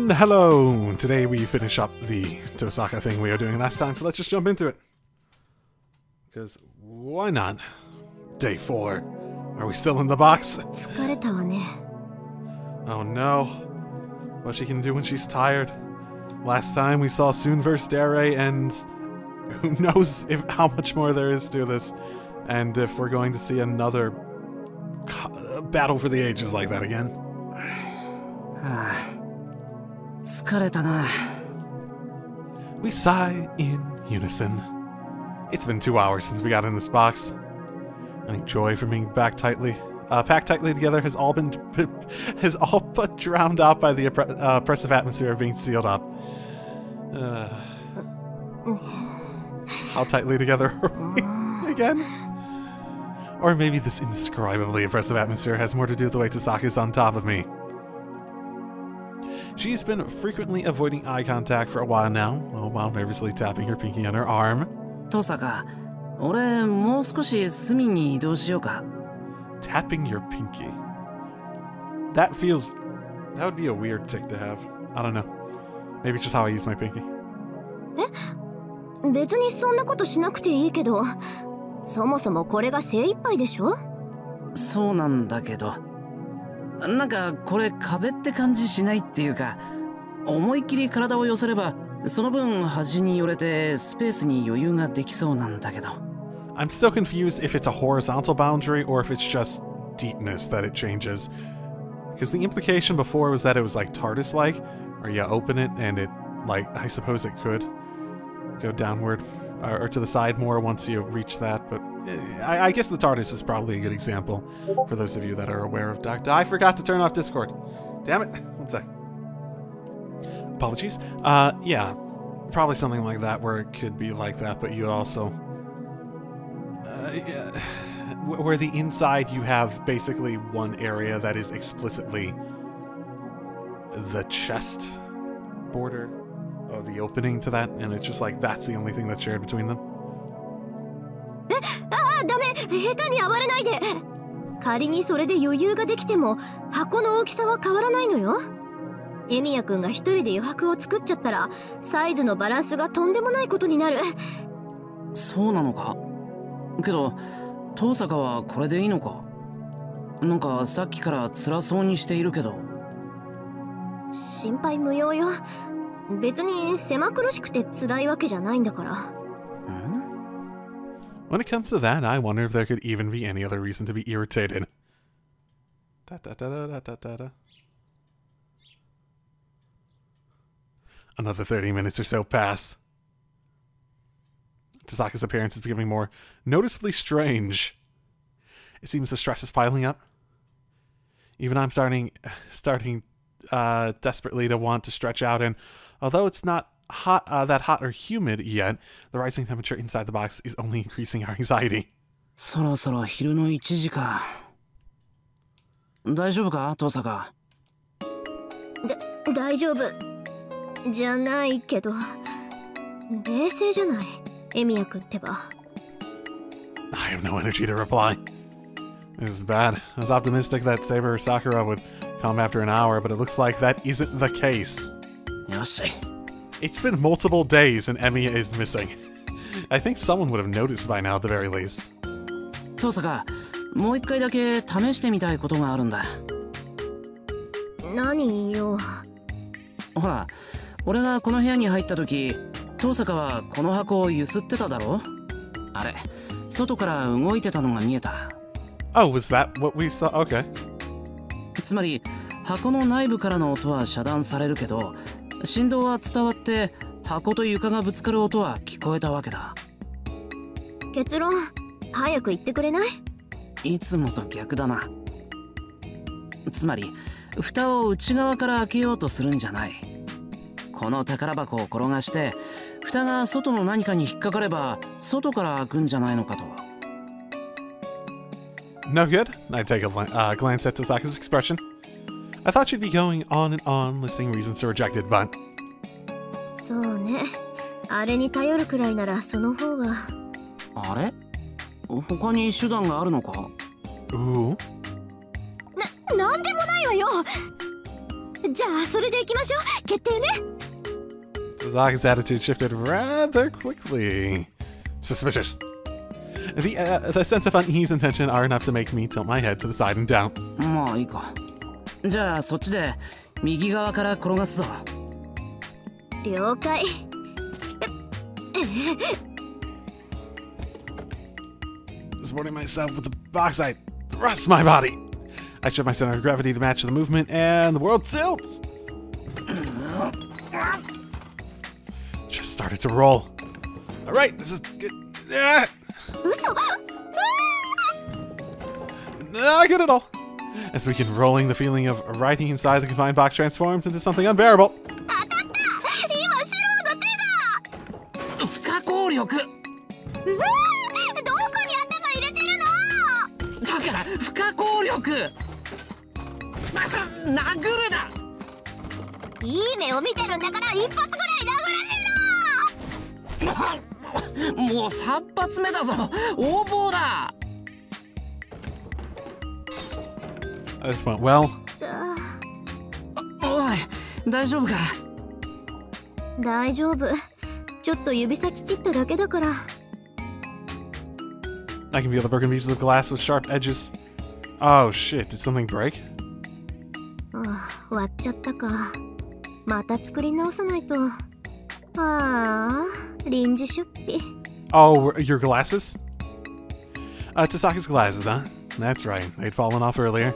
And hello! Today we finish up the Tosaka thing we were doing last time, so let's just jump into it. Because why not? Day 4. Are we still in the box? Oh no. What she can do when she's tired. Last time we saw Soon vs. Dere, and who knows how much more there is to this. And if we're going to see another battle for the ages like that again. We sigh in unison. It's been 2 hours since we got in this box. Any joy from being packed tightly together has all but drowned out by the oppressive atmosphere of being sealed up. How tightly together are we again? Or maybe this indescribably oppressive atmosphere has more to do with the way Tosaka's on top of me. She's been frequently avoiding eye contact for a while now, while nervously tapping her pinky on her arm. Tosaka, Tapping your pinky. That would be a weird tick to have. I don't know. Maybe it's just how I use my pinky. 別にそんなことしなくていいけど、そもそもこれが精一杯でしょ？そうなんだけど、なんかこれ壁って感じしないっていうか、思いっきり体を寄せればその分端に寄れてスペースに余裕ができそうなんだけど。I'm still confused if it's a horizontal boundary or if it's just deepness that it changes. Because the implication before was that it was like TARDIS-like, or you open it and it, like, I suppose it could go downward or to the side more once you reach that, but I guess the TARDIS is probably a good example for those of you that are aware of Doctor. I forgot to turn off Discord. Damn it. One sec. Apologies. Yeah, probably something like that where it could be like that, but you also... where the inside you have basically one area that is explicitly the chest border of the opening to that, and it's just like that's the only thing that's shared between them. ダメ、下手に暴れないで。仮にそれで余裕ができても箱の大きさは変わらないのよ。エミヤくんが一人で余白を作っちゃったらサイズのバランスがとんでもないことになる。そうなのか。けど遠坂はこれでいいのか。なんかさっきから辛そうにしているけど。心配無用よ。別に狭苦しくて辛いわけじゃないんだから。When it comes to that, I wonder if there could even be any other reason to be irritated. Another 30 minutes or so pass. Tosaka's appearance is becoming more noticeably strange. It seems the stress is piling up. Even I'm starting desperately to want to stretch out, and although it's not that hot or humid yet, the rising temperature inside the box is only increasing our anxiety. そろそろ昼の1時か。大丈夫か、遠坂？大丈夫じゃないけど、冷静じゃない、エミヤくんってば。I have no energy to reply. This is bad. I was optimistic that Saber Sakura would come after an hour, but it looks like that isn't the case. よし。It's been multiple days and Emiya is missing. I think someone would have noticed by now at the very least. 遠坂、もう一回だけ試してみたいことがあるんだ。何よ。ほら、俺がこの部屋に入った時、遠坂はこの箱を揺すってただろ？あれ、外から動いてたのが見えた。Oh, was that what we saw? Okay. つまり、箱の内部からの音は遮断されるけど、振動は伝わって箱と床がぶつかる音は聞こえたわけだ。結論、早く言ってくれない？いつもと逆だな。つまり蓋を内側から開けようとするんじゃない。この宝箱を転がして蓋が外の何かに引っかかれば外から開くんじゃないのかと。No good? I take a glance at Tosaka's expression. I thought she'd be going on and on, listing reasons to reject it, but... そうね。あれに頼るくらいならその方が。あれ？他に手段があるのか？Ooh. なんでもないわよ。じゃあそれで行きましょう。決定ね。Tazaka's attitude shifted rather quickly. Suspicious. The sense of unease and tension are enough to make me tilt my head to the side and down. まあいいか。じゃあそっちで右側から転がすぞ。了解。Supporting myself with the box, I thrust my body. I shift my center of gravity to match the movement, and the world tilts. Just started to roll. All right, this is good. Ah! 嘘。Not good at all. As we begin rolling, the feeling of riding inside the confined box transforms into something unbearable. 当たった。今シローの手だ。不可抗力。どこに頭入れてるの？だから不可抗力。殴るな。いい目を見てるんだから一発ぐらい殴らせろ。もう3発目だぞ。横暴だ。This went well. おい、大丈夫か？大丈夫。ちょっと指先切っただけだから。I can feel the broken pieces of glass with sharp edges. Oh shit, did something break? 割っちゃったか。また作り直さないと。臨時出費。Oh, your glasses? Tasaka's glasses, huh? That's right, they'd fallen off earlier.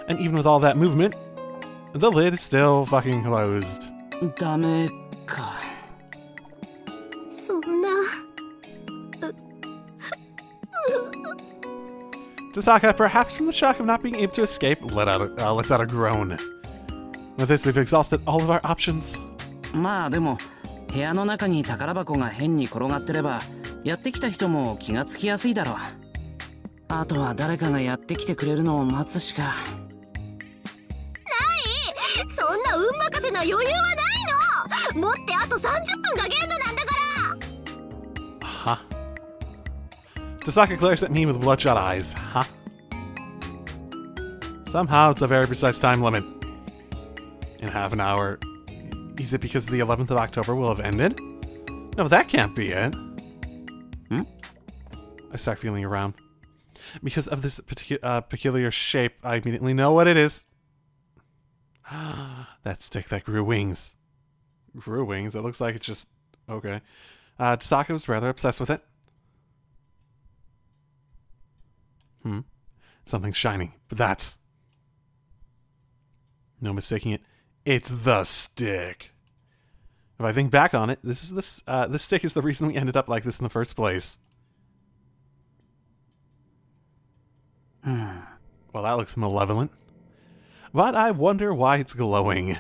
And even with all that movement, the lid is still fucking closed. ダメか。そんな。Tasaka, perhaps from the shock of not being able to escape, lets out a groan. With this, we've exhausted all of our options. まあでも部屋の中に宝箱が変に転がってればやってきた人も気がつきやすいだろう。あとは誰かがやってきてくれるのを待つしか。ない。そんな運任せな余裕はないの。持ってあと30分が限度なんだから。Huh? Tasaka glares at me with bloodshot eyes. Huh? Somehow it's a very precise time limit. In half an hour. Is it because the 11th of October will have ended? No, that can't be it. I start feeling around. Because of this peculiar shape, I immediately know what it is. That stick that grew wings. Grew wings? It looks like it's just... Okay. Tasaka was rather obsessed with it. Something's shining, but that's... No mistaking it. It's the stick. If I think back on it, this stick is the reason we ended up like this in the first place. Well, that looks malevolent. But I wonder why it's glowing.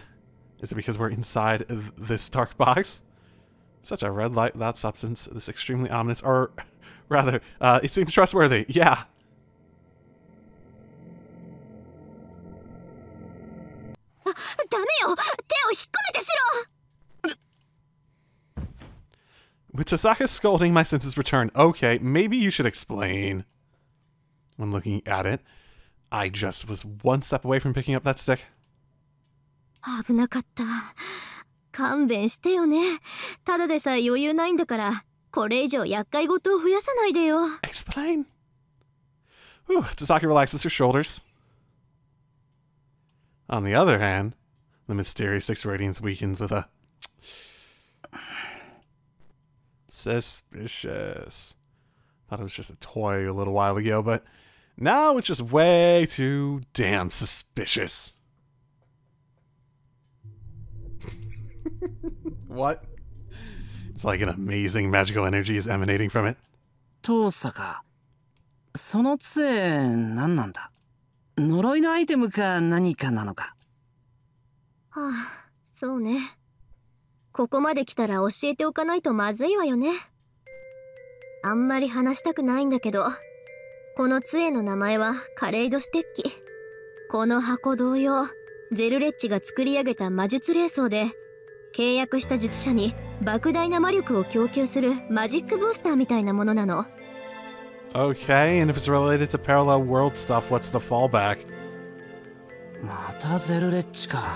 Is it because we're inside this dark box? Such a red light without substance. This extremely ominous, or rather, it seems trustworthy. Yeah. With Tasaka scolding, my senses return. Okay, maybe you should explain. When looking at it, I just was one step away from picking up that stick. 危なかった。勘弁してよね。ただでさえ余裕ないんだから、これ以上厄介事を増やさないでよ。Explain. Whew, Tasaka relaxes her shoulders. On the other hand, the mysterious stick's radiance weakens with a... Suspicious. Thought it was just a toy a little while ago, but now it's just way too damn suspicious. What? It's like an amazing magical energy is emanating from it. 遠さか。その杖何なんだ？呪いのアイテムか何かなのか。そうね。ここまで来たら教えておかないとまずいわよね。あんまり話したくないんだけど、この杖の名前はカレイドステッキ。この箱同様、ゼルレッチが作り上げた魔術霊装で、契約した術者に莫大な魔力を供給するマジックブースターみたいなものなの。Okay, and if it's related to parallel world stuff, what's the fallback? またゼルレッチか。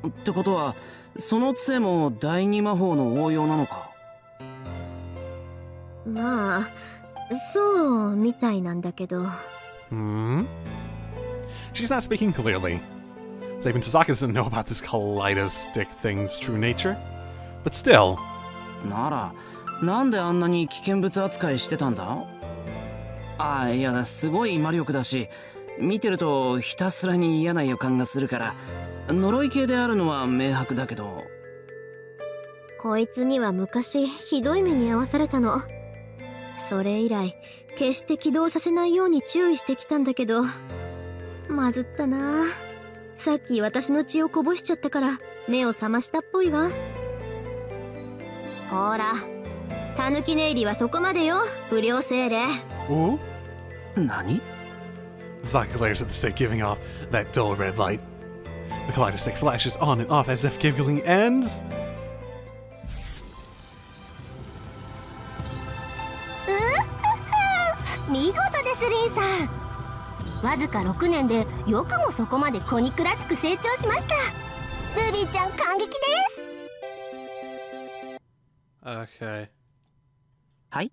ってことはその杖も第二魔法の応用なのか。まあそうみたいなんだけど。Hmm? She's not speaking clearly. So even Tasaka doesn't know about this Kaleido stick thing's true nature. But still. ならなんであんなに危険物扱いしてたんだ。いやすごい魔力だし、見てるとひたすらに嫌な予感がするから呪い系であるのは明白だけど。こいつには昔ひどい目に遭わされたの。それ以来決して起動させないように注意してきたんだけど、まずったな。さっき私の血をこぼしちゃったから目を覚ましたっぽいわ。ほら、タヌキネイリはそこまでよ、不良精霊。Ooh? 何？ Tasaka glares at the stick, giving off that dull red light. The Kaleido stick flashes on and off as if giggling ends. 見事ですリンさん。わずか6年でよくもそこまで子肉らしく成長しました。ルビーちゃん感激です。Okay. はい。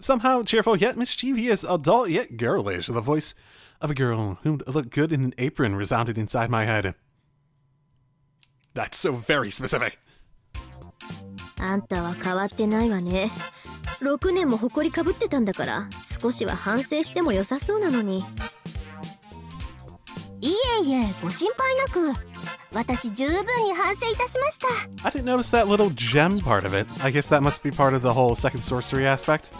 Somehow cheerful yet mischievous, adult yet girlish, the voice of a girl who'd look good in an apron resounded inside my head. That's so very specific. あんたは変わってないわね。6年も埃かぶってたんだから少しは反省しても良さそうなのに。いえいえ、ご心配なく。私十分に反省いたしました。 I didn't notice that little gem part of it. I guess that must be part of the whole second sorcery aspect.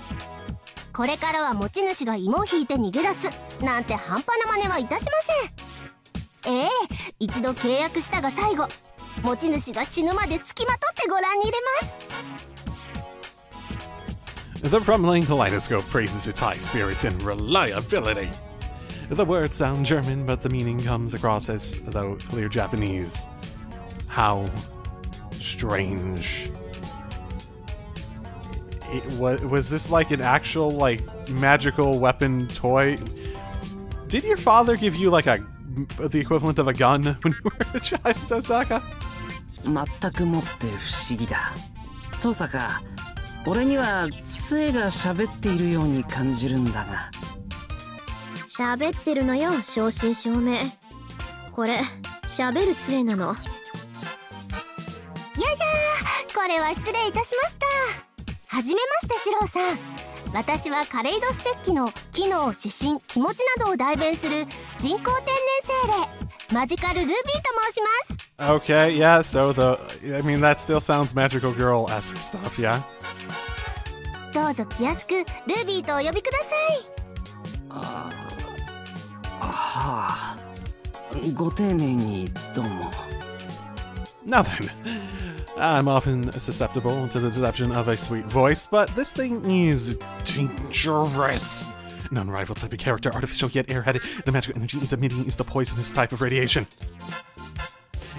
これからは持ち主が芋を引いて逃げ出すなんて半端な真似はいたしません。一度契約したが最後、持ち主が死ぬまでつきまとってご覧に入れます。 The rumbling kaleidoscope praises its high spirits and reliability. The words sound German, but the meaning comes across as though clear Japanese. How strange. Was this like an actual, like, magical weapon toy? Did your father give you, like, the equivalent of a gun when you were a child, Tasaka? 全くもって不思議だ。トサカ、俺には杖が喋っているように感じるんだが。喋ってるのよ、正真正銘。これ喋る杖なの。ややー、これは失礼いたしました。はじめましてシローさん。私はカレイドステッキの機能、指針、気持ちなどを代弁する人工天然精霊マジカルルビーと申します。 Okay, yeah, so I mean, that still sounds magical girl-esque stuff, yeah? どうぞ気安くルビーとお呼びください。はあ、ご丁寧にどうも。 Now then, I'm often susceptible to the deception of a sweet voice, but this thing is dangerous. An unrivaled type of character, artificial yet airheaded, the magical energy it's emitting is the poisonous type of radiation.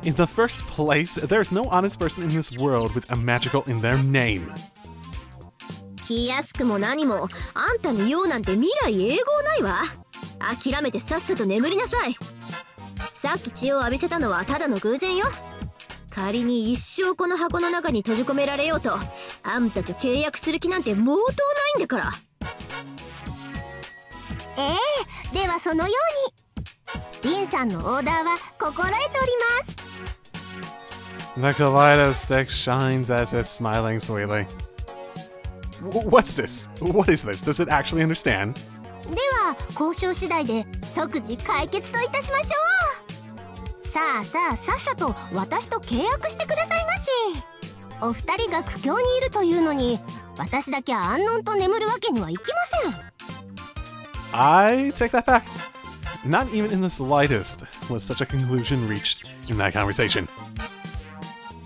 In the first place, there's no honest person in this world with a magical in their name. 気安くも何も、あんたに用なんて未来永劫ないわ。諦めてさっさと眠りなさい。さっき血を浴びせたのはただの偶然よ。仮に一生この箱の中に閉じ込められようと、あんたと契約する気なんて毛頭ないんだから。ではそのように。リンさんのオーダーは心得ております。 The Kaleido stick shines as if smiling sweetly. What's this? What is this? Does it actually understand? では交渉次第で即時解決といたしましょう。さあさあ、さっさと私と契約してくださいまし。お二人が苦境にいるというのに、私だけ安穏と眠るわけにはいきません。 I take that back. Not even in the slightest was such a conclusion reached in that conversation.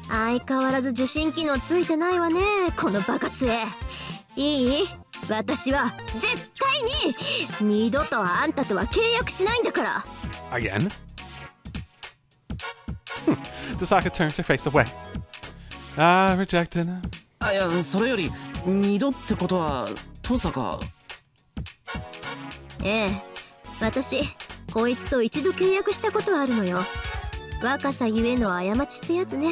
相変わらず受信機能ついてないわね、このバカ杖。いい？私は絶対に二度とあんたとは契約しないんだから。 Again? Tasaka turns her face away. Rejected. いや、それより二度ってことはトサカ。ええ、私こいつと一度契約したことあるのよ。若さゆえの過ちってやつね。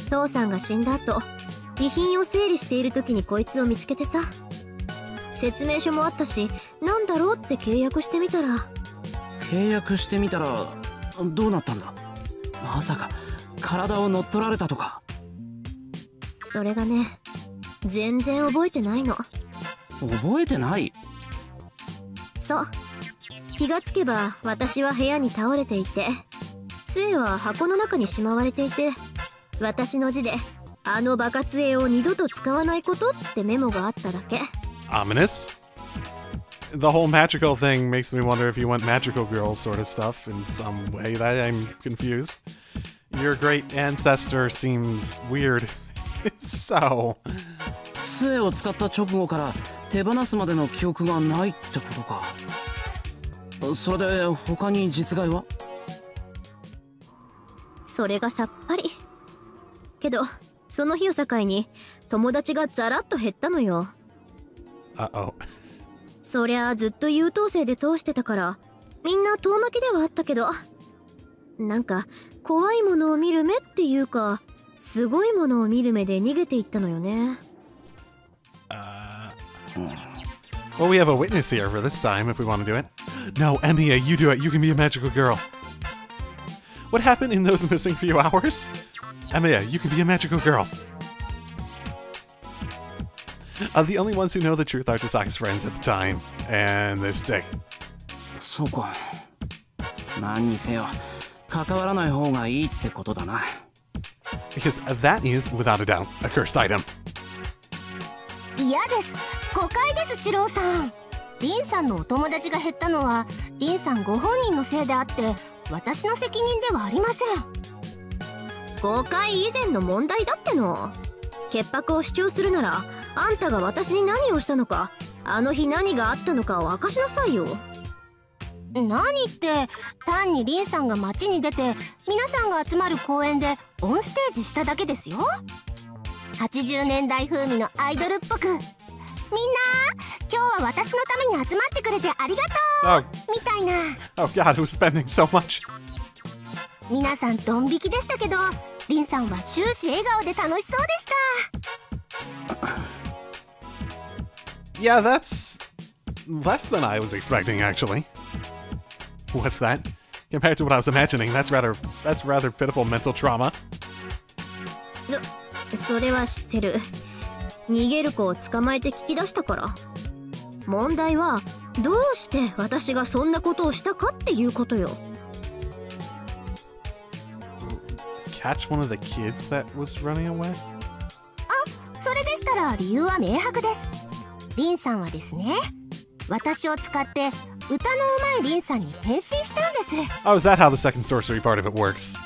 父さんが死んだ後、遺品を整理している時にこいつを見つけてさ、説明書もあったし、なんだろうって契約してみたら。契約してみたらどうなったんだ？まさか体を乗っ取られたとか？それがね、全然覚えてないの。覚えてない？そう、気がつけば私は部屋に倒れていて、杖は箱の中にしまわれていて、私の字であのバカ杖を二度と使わないことってメモがあっただけ。 Ominous. The whole magical thing makes me wonder if you want magical girl sort of stuff in some way. That I'm confused. Your great ancestor seems weird. So 杖を使った直後から手放すまでの記憶がないってことか。それで他に実害は？それがさっぱり。けどその日を境に友達がザラッと減ったのよ。Uh-oh. そりゃずっと優等生で通してたからみんな遠巻きではあったけど、なんか怖いものを見る目っていうか、すごいものを見る目で逃げていったのよね。Well, we have a witness here for this time if we want to do it. No, Emiya, you do it. You can be a magical girl. What happened in those missing few hours? Emiya, you can be a magical girl. The only ones who know the truth are Chisaka's friends at the time, and this stick. そうか。何にせよ関わらない方がいいってことだな。Because that is, without a doubt, a cursed item. 嫌です。誤解です、シロウさん。リンさんのお友達が減ったのはリンさんご本人のせいであって、私の責任ではありません。誤解以前の問題だっての。潔白を主張するなら、あんたが私に何をしたのか、あの日何があったのかを明かしなさいよ。何って、単にリンさんが街に出て皆さんが集まる公園でオンステージしただけですよ。80年代風味のアイドルっぽく、みんな今日は私のために集まってくれてありがとう、みたいな。 Oh god, who's spending so much? 皆さんドン引きでしたけど、リンさんは終始笑顔で楽しそうでした。Yeah, that's less than I was expecting, actually. What's that? Compared to what I was imagining, that's rather pitiful mental trauma. それは知ってる。逃げる子を捕まえて聞き出したから。問題はどうして私がそんなことをしたかっていうことよ。Catch one of the kids that was running away? それでしたら理由は明白です。リンさんはですね、私を使って歌の上手いリンさんに変身したんです。 Oh, is that how the second sorcery part of it works?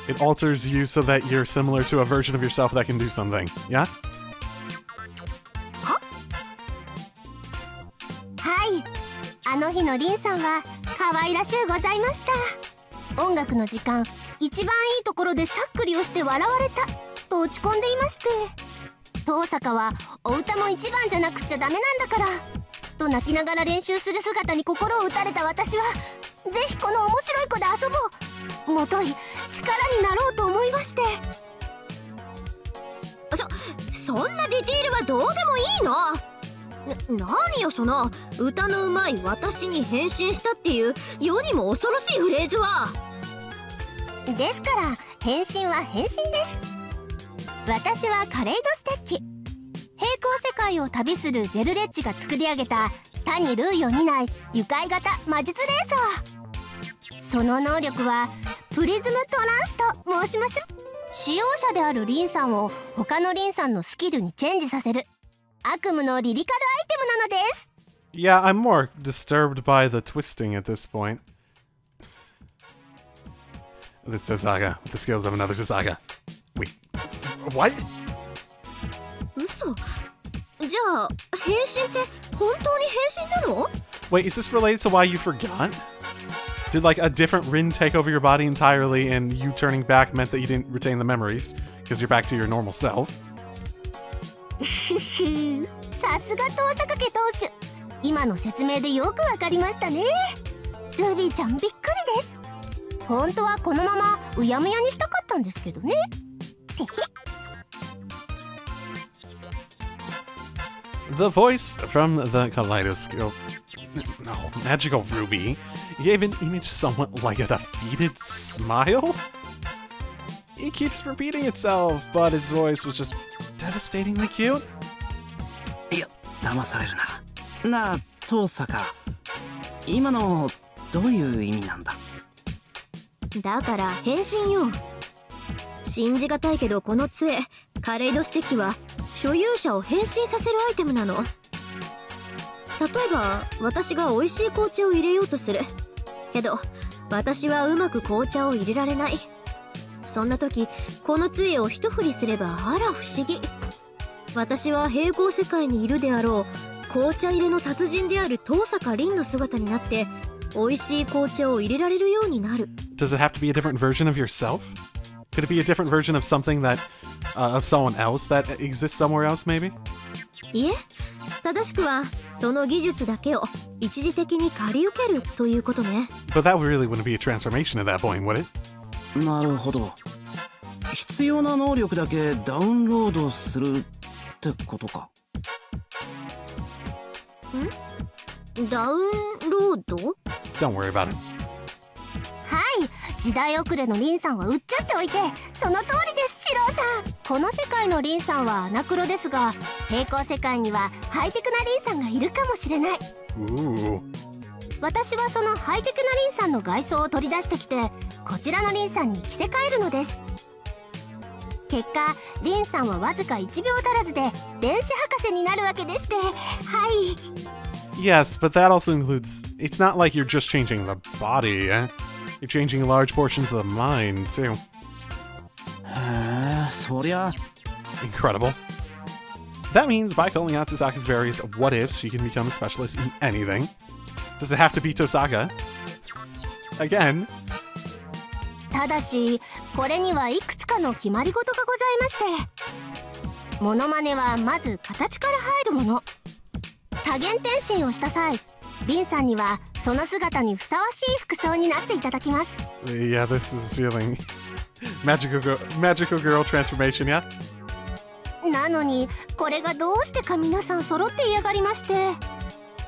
It alters you so that you're similar to a version of yourself that can do something, yeah? はい、あの日のリンさんは可愛らしゅうございました。音楽の時間、一番いいところでしゃっくりをして笑われたと落ち込んでいまして、遠坂はお歌も一番じゃなくちゃダメなんだからと泣きながら練習する姿に心を打たれた私は、ぜひこの面白い子で遊ぼう、もとい力になろうと思いまして。そんなディテールはどうでもいいの。何よその歌のうまい私に変身したっていう世にも恐ろしいフレーズは。ですから変身は変身です。私はカレイドステッキ、平行世界を旅するゼルレッジが作り上げた他に類を見ない愉快型魔術連想。その能力はプリズムトランスと申しましょう。使用者であるリンさんを他のリンさんのスキルにチェンジさせる悪夢のリリカルアイテムなのです。 Yeah, I'm more disturbed by the twisting at this point. This Tosaga, with the skills of another Tosaga. Wait, what? 嘘。じゃあ変身って本当に変身なの？ Wait, is this related to why you forgot? Did like a different Rin take over your body entirely and you turning back meant that you didn't retain the memories because you're back to your normal self? さすが遠坂家当主、今の説明でよくわかりましたね。ルビーちゃんびっくりです。本当はこのままうやむやにしたかったんですけどね。てへ。 The voice from the kaleidoscope, no, Magical Ruby, gave an image somewhat like a defeated smile? It keeps repeating itself, but his voice was just devastatingly cute. いや、騙されるな。なあ、遠坂。今のどういう意味なんだ？だから変身よ。信じがたいけどこの杖カレイドステッキは所有者を変身させるアイテムなの。例えば私が美味しい紅茶を入れようとするけど、私はうまく紅茶を入れられない。そんな時この杖を一振りすればあら不思議、私は平行世界にいるであろう紅茶入れの達人である遠坂凛の姿になって美味しい紅茶を入れられるようになる。 Does it have to be a different version of yourself? Could it be a different version of something that, of someone else that exists somewhere else, maybe? いえ、正しくはその技術だけを一時的に借り受けるということね。 But that really wouldn't be a transformation at that point, would it? なるほど。必要な能力だけダウンロードするってことか。ダウンロード？ Don't worry about it. はい、時代遅れのリンさんは売っちゃっておいて、その通りです、シローさん。この世界のリンさんはアナクロですが、平行世界にはハイテクなリンさんがいるかもしれない。 Ooh. 私はそのハイテクなリンさんの外装を取り出してきて、こちらのリンさんに着せ替えるのです。結果リンさんはわずか1秒足らずで電子博士になるわけでして、はい。 Yes, but that also includes... It's not like you're just changing the body, eh? You're changing large portions of the mind, too. へえ、そりゃ。 Incredible. That means by calling out Tosaka's various what-ifs, she can become a specialist in anything. Does it have to be Tosaka? Again? ただしこれにはいくつかの決まり事がございまして、モノマネはまず形から入るもの。多元転身をした際、リンさんにはその姿にふさわしい服装になっていただきます。 Yeah, this is feeling... magical girl transformation, yeah? なのにこれがどうしてか皆さん揃って嫌がりまして、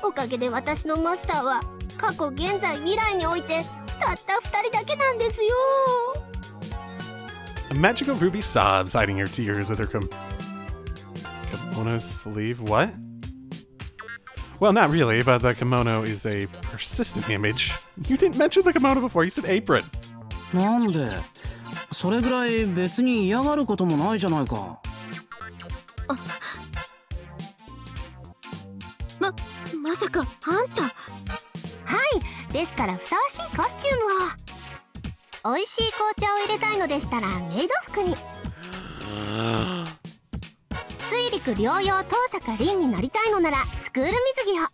おかげで私のマスターは過去現在未来においてたった2人だけなんですよ。 Magical Ruby sobs, hiding her tears with her kimono sleeve. What? Well, not really, but the kimono is a persistent image. You didn't mention the kimono before, you said apron. なんで？それぐらい別に嫌がることもないじゃないか。まさかあんた。はい、ですからふさわしいコスチュームを。美味しい紅茶を入れたいのでしたらメイド服に。水陸両用遠坂凛になりたいのならスクール水着を。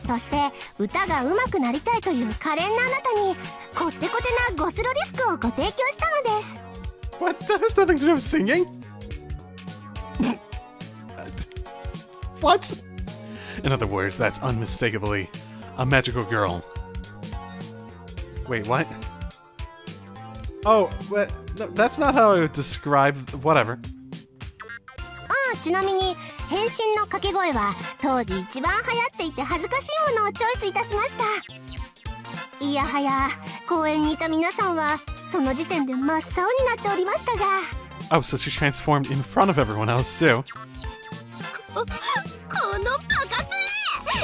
そして歌が上手くなりたいという可憐なあなたにこってこてなゴスロリュックをご提供したのです。 What? That has nothing to do with singing? What? In other words, that's unmistakably a magical girl. Wait, what? Oh, but no, that's not how I would describe... Whatever. ちなみに変身の掛け声は当時一番流行っていて恥ずかしいものをチョイスいたしました。いやはや公園にいた皆さんはその時点で真っ青になっておりましたが。 Oh, so she transformed in front of everyone else, too. このバカつ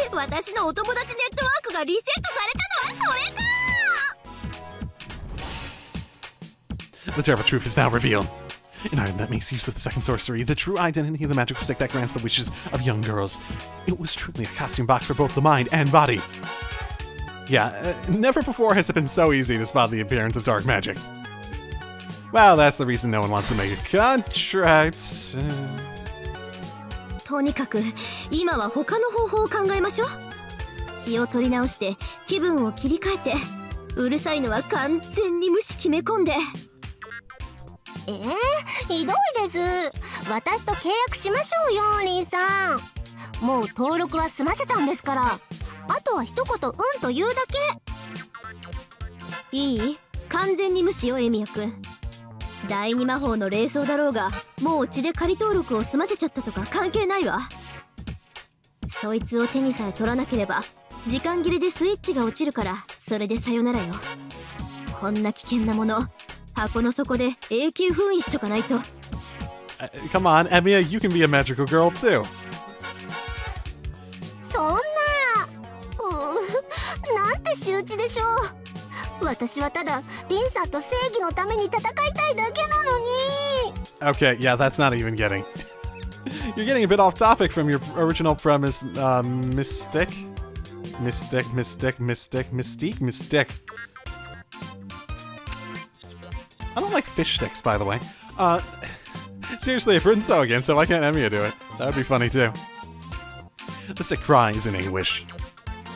え！私のお友達ネットワークがリセットされたのはそれか！ The terrible truth is now revealed. An item that makes use of the second sorcery, the true identity of the magical stick that grants the wishes of young girls. It was truly a costume box for both the mind and body. Yeah, never before has it been so easy to spot the appearance of dark magic. Well, that's the reason no one wants to make a contract. とにかく今は他の方法を考えましょう。気を取り直して気分を切り替えて、うるさいのは完全に無視決め込んで。ひどいです。私と契約しましょうよ、リンさん。もう登録は済ませたんですから、あとは一言「うん」と言うだけ。いい？完全に無視よ、エミヤくん。第二魔法の霊装だろうが、もう血で仮登録を済ませちゃったとか関係ないわ。そいつを手にさえ取らなければ時間切れでスイッチが落ちるから、それでさよならよ。こんな危険なもの、箱の底で永久封印しとかないと。Come on, Emiya, you can be a magical girl too. そんな、なんて仕打ちでしょう。私はただリンさんと正義のために戦いたいだけなのに。 Okay, yeah, that's not even getting... You're getting a bit off topic from your original premise, Mystique? I don't like fish sticks, by the way. Seriously, if written so again, so why can't Emiya do it? That would be funny too. The stick cries in anguish.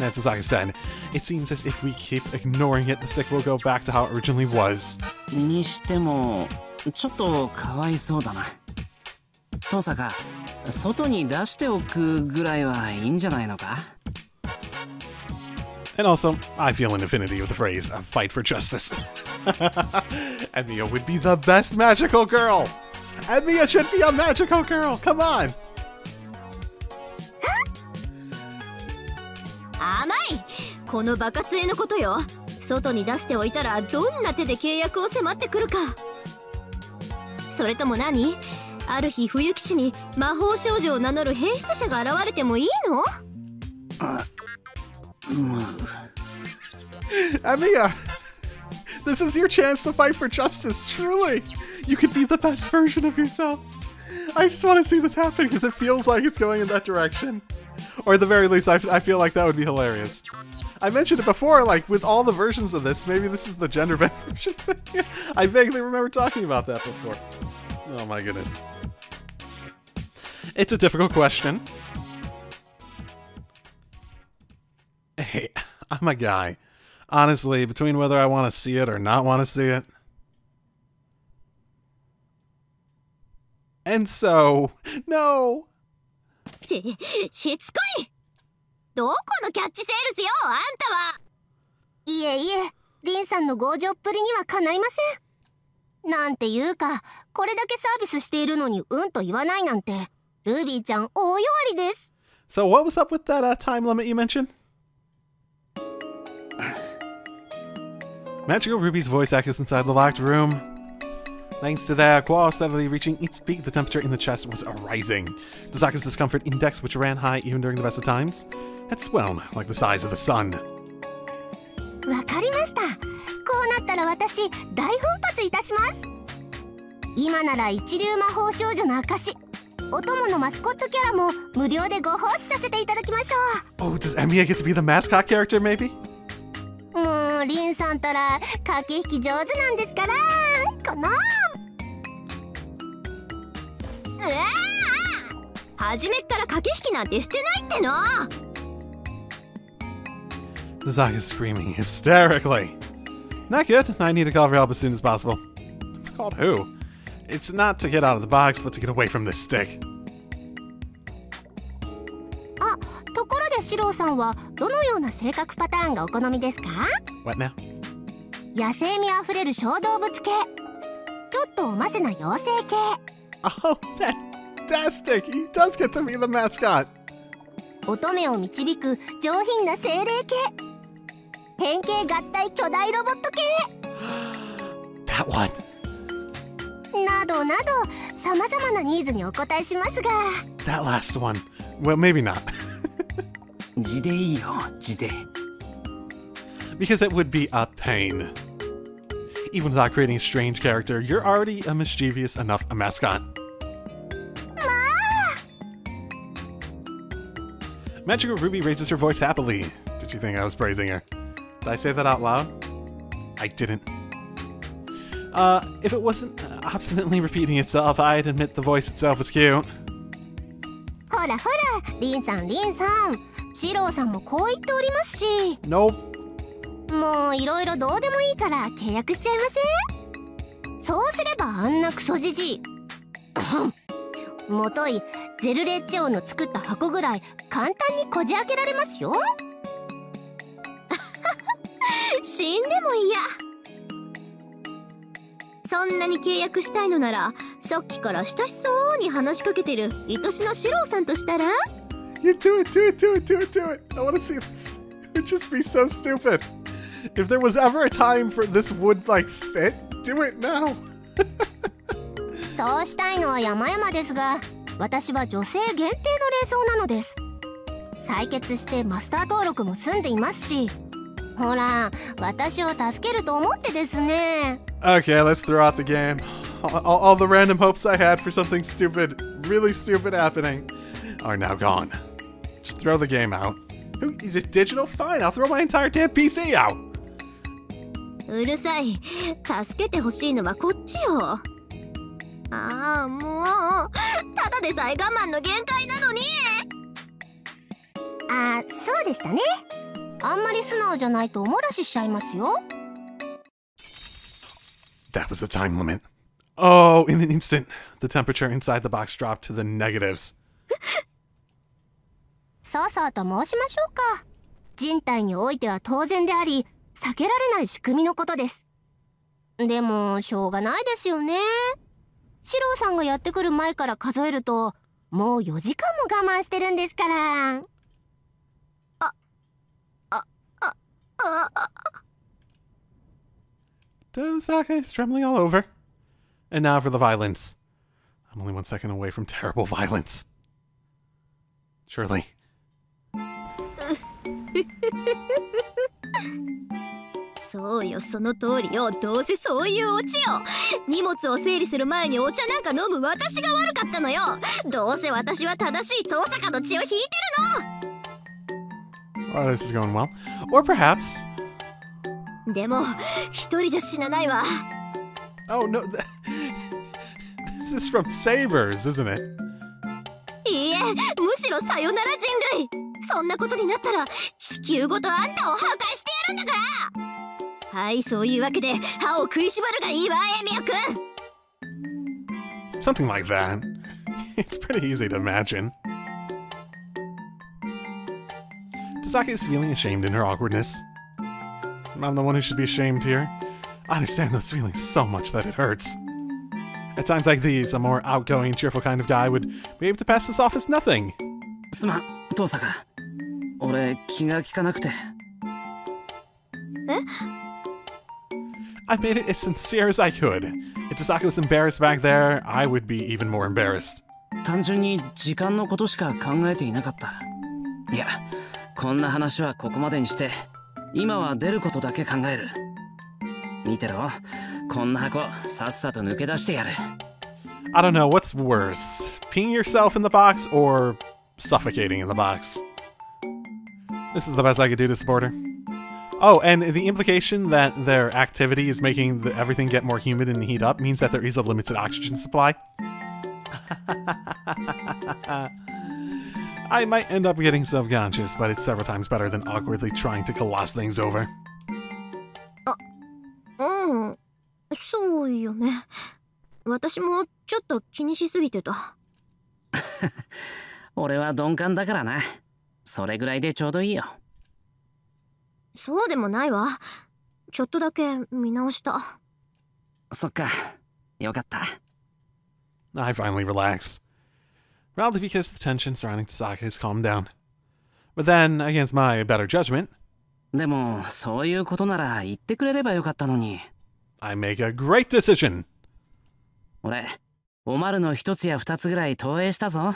As Tazaka said, it seems as if we keep ignoring it, the stick will go back to how it originally was. にしてもちょっとかわいそうだな。登坂、外に出しておくぐらいはいいんじゃないのか。And also, I feel an affinity with the phrase, a fight for justice. Emiya would be the best magical girl! Emiya should be a magical girl! Come on! 甘い！このバカ杖のことよ。外に出しておいたらどんな手で契約を迫ってくるか。それとも何？ある日冬騎士に魔法少女を名乗る変質者が現れてもいいの？Emiya! This is your chance to fight for justice, truly! You could be the best version of yourself! I just want to see this happen because it feels like it's going in that direction. Or at the very least, I feel like that would be hilarious. I mentioned it before, like, with all the versions of this, maybe this is the gender bent version. I vaguely remember talking about that before. Oh my goodness. It's a difficult question. Hey, I'm a guy. Honestly, between whether I want to see it or not want to see it. And so, no! しつこい！どこのキャッチセールスよ、あんたは！いえいえ、リンさんの強情っぷりにはかないません。なんていうか、これだけサービスしているのにうんと言わないなんて、ルビーちゃん大弱りです。So what was up with that time limit you mentioned? Magical Ruby's voice echoes inside the locked room. Thanks to their quarrel steadily reaching its peak, the temperature in the chest was rising. Tazaka's discomfort index, which ran high even during the best of times, had swelled like the size of the sun. わかりました。こうなったら私、大奮発いたします。今なら一流魔法少女の証。お供のマスコットキャラも無料でご奉仕させていただきましょう。Oh, does Emiya get to be the mascot character, maybe? もうリンさんたら駆け引き上手なんですからかな。初めっから駆け引きなんてしてないっての。Tazaka's screaming hysterically. Not good. I need to call for help as soon as possible. Called who? It's not to get out of the box, but to get away from this stick. あ、ところでシローさんはどのような性格パターンがお好みですか？ What now? 野生味あふれる小動物系、ちょっとおませな妖精系。Oh, fantastic! He does get to be the mascot! 乙女を導く上品な精霊系、変形合体巨大ロボット系 That one! などなど、さまざまなニーズにお答えしますが。 That last one. Well, maybe not. 字でいいよ、字で。Because it would be a pain. Even without creating a strange character, you're already a mischievous enough a mascot. Magical Ruby raises her voice happily. Did you think I was praising her? Did I say that out loud? I didn't. If it wasn't obstinately repeating itself, I'd admit the voice itself was cute. ほらほら、リンさんリンさん、シローさんもこう言っておりますし。Nope. もういろいろどうでもいいから契約しちゃいません？そうすればあんなクソじじいもといゼルレッチ王の作った箱ぐらい簡単にこじ開けられますよ。死んでも嫌。そんなに契約したいのなら、さっきから親しそうに話しかけてる愛しのシロウさんとしたら。 You do it, do it, do it, do it, do it. I want to see this. It would just be so stupid. If there was ever a time for this would like fit, do it now. そうしたいのは山々ですが、私は女性限定の霊装なのです。採血してマスター登録も済んでいますし、ほら、私を助けると思ってですね。Okay, let's throw out the game. All the random hopes I had for something stupid, really stupid happening, are now gone. Just throw the game out. Digital? Fine, I'll throw my entire damn PC out. うるさい。助けてほしいのはこっちよ。ああ、もうただでさえ我慢の限界なのに。あ、そうでしたね。あんまり素直じゃないとおもらししちゃいますよ。That was the time limit. Oh, in an instant, the temperature inside the box dropped to the negatives. そうそうと申しましょうか。人体においては当然であり、避けられない仕組みのことです。でも、しょうがないですよね。シロウさんがやってくる前から数えると、もう4時間も我慢してるんですから。Dozaka is trembling all over. And now for the violence. I'm only 1 second away from terrible violence. Surely. そうよ、その通りよ。どうせそういうオチよ。荷物を整理する前にお茶なんか飲む私が悪かったのよ。どうせ私は正しい遠坂の血を引いてるOh, this is going well. Or perhaps... の。でも一人じゃ死なないわ。 Oh, no. This is from Sabers, isn't it? いいえ、むしろさよなら人類。そんなことになったら地球ごとあんたを破壊してやるんだから。はい、そういうわけで歯を食いしばるがいいわ、エミヤくん。 Something like that. It's pretty easy to imagine. Dozaka is feeling ashamed in her awkwardness. I'm the one who should be ashamed here. I understand those feelings so much that it hurts. At times like these, a more outgoing, cheerful kind of guy would be able to pass this off as nothing. すまん、遠坂。俺、気が利かなくて。I made it as sincere as I could. If Dozaka was embarrassed back there, I would be even more embarrassed. 単純に時間のことしか考えていなかった。いや、こんな話はここまでにして、今は出ることだけ考える。見てろ、こんな箱、さっさと抜け出してやる。I don't know, what's worse? Peeing yourself in the box or suffocating in the box? This is the best I could do to support her. Oh, and the implication that their activity is making everything get more humid and heat up means that there is a limited oxygen supply. I might end up getting self-conscious, but it's several times better than awkwardly trying to gloss things over. うん、そうよね。私もちょっと気にしすぎてた。俺は鈍感だからな。それぐらいでちょうどいいよ。そうでもないわ。ちょっとだけ見直した。そっか、よかった。I finally relax. Probably because the tension surrounding Dozaka has calmed down. But then, against my better judgment, でも、そういうことなら言ってくれればよかったのに。I make a great decision. 俺、おまるの一つや二つぐらい投影したぞ。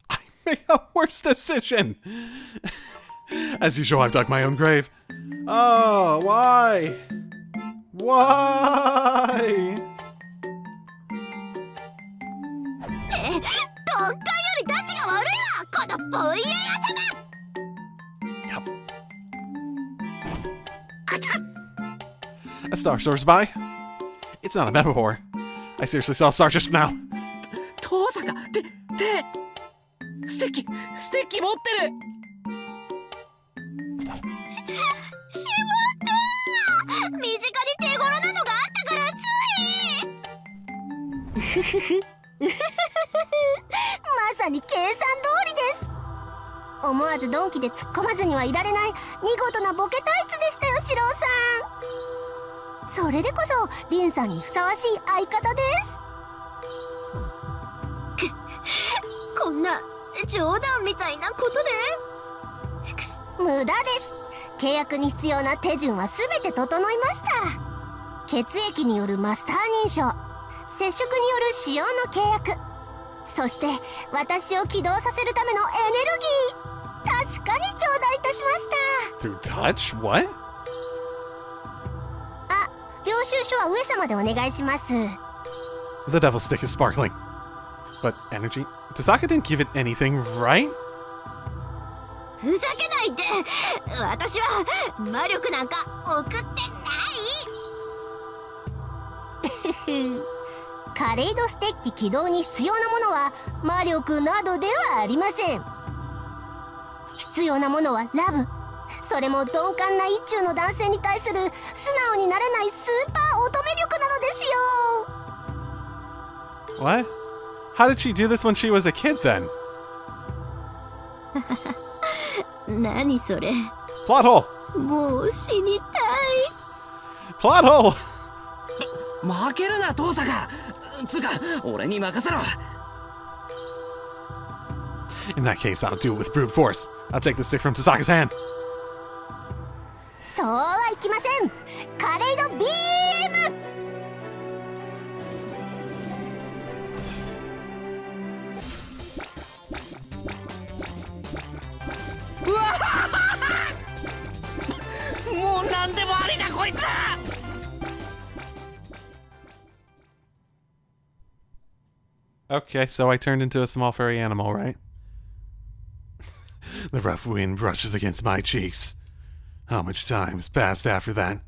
I make a worse decision. As usual, I've dug my own grave. Oh, why? Why? どっかよりたちが悪いわ、このぼんやり頭。 Yep. A star soars by. It's not a metaphor. I seriously saw a star just now. 遠坂、ステッキ持ってる。しまった。身近に手頃なのがあったからつい。まさに計算通りです。思わずドンキで突っ込まずにはいられない見事なボケ体質でしたよ、シローさん。それでこそリンさんにふさわしい相方です。こんな冗談みたいなことで無駄です。契約に必要な手順は全て整いました。血液によるマスター認証、接触による使用の契約、そして私を起動させるためのエネルギー、確かに頂戴いたしました。 Through touch? What? あ、領収書は上様でお願いします。 The devil stick is sparkling. But energy? Tosaka didn't give it anything, right? ふざけないで。私は魔力なんか送ってない。カレイドステッキ起動に必要なものは魔力などではありません。必要なものはラブ。それも鈍感な一中の男性に対する素直になれないスーパー乙女力なのですよ。 What? How did she do this when she was a kid then? 何それ。 Plot hole! もう死にたい。 Plot hole! 負けるな父さが。つうか俺に任せろ。 In that case, I'll do it with brute force. I'll take the stick from Tosaka's hand. そうはいきません。カレイドビーム。もう何でもありだこいつ。Okay, so I turned into a small furry animal, right? The rough wind brushes against my cheeks. How much time has passed after that?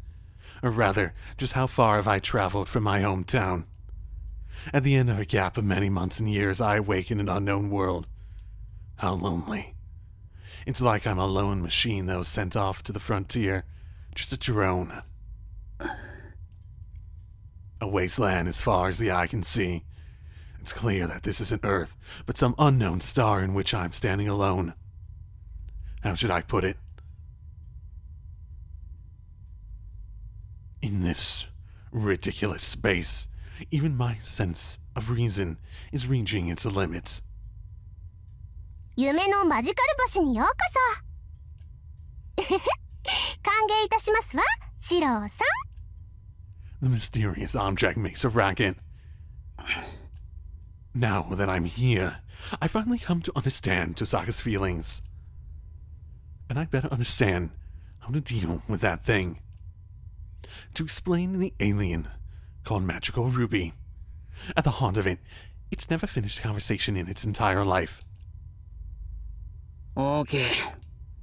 Or rather, just how far have I traveled from my hometown? At the end of a gap of many months and years, I awake in an unknown world. How lonely. It's like I'm a lone machine that was sent off to the frontier, just a drone. A wasteland as far as the eye can see. It's clear that this isn't Earth, but some unknown star in which I'm standing alone. How should I put it? In this ridiculous space, even my sense of reason is reaching its limits. 夢のマジカル星にようこそ。歓迎いたしますわ、シローさん。 The mysterious object makes a racket. Now that I'm here, I finally come to understand Tosaka's feelings. And I better understand how to deal with that thing. To explain the alien called Magical Ruby. At the heart of it, it's never finished conversation in its entire life. オーケー。